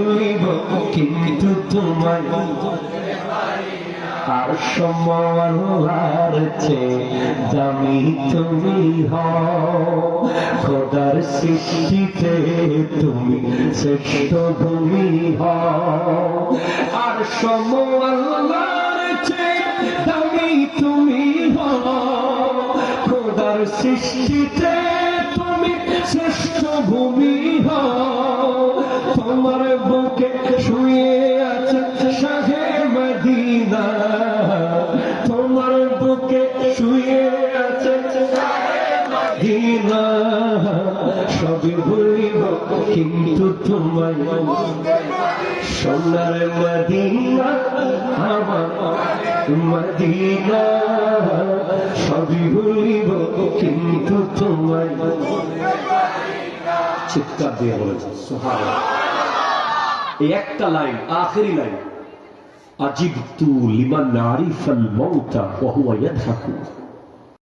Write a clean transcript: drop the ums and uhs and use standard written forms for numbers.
ভুলিব কিন্তু তোমায় আর সময়ার চেয়ে দামি তুমি হও খোদার সৃষ্টিতে তুমি শ্রেষ্ঠ তুমি হও আর সময়ার চেয়ে দামি তুমি হও খোদার সৃষ্টিতে তুমি শ্রেষ্ঠ ভূমি হও তোমার বুকে শুয়ে আছে শাহে মদিনা তোমার বুকে শুয়ে আছে শাহে মদিনা সবই ভুলিব কিন্তু তোমায় সোনার মদিনা আমার মদিনা সবই ভুলিব কিন্তু তোমায় চিৎকার দিয়ে বলেছে সুবহানাল্লাহ। এই একটা লাইন আখেরি লাইন আজিবতু লিমান আরিফাল মাউতা ওয়া হুয়া ইয়াদহাকু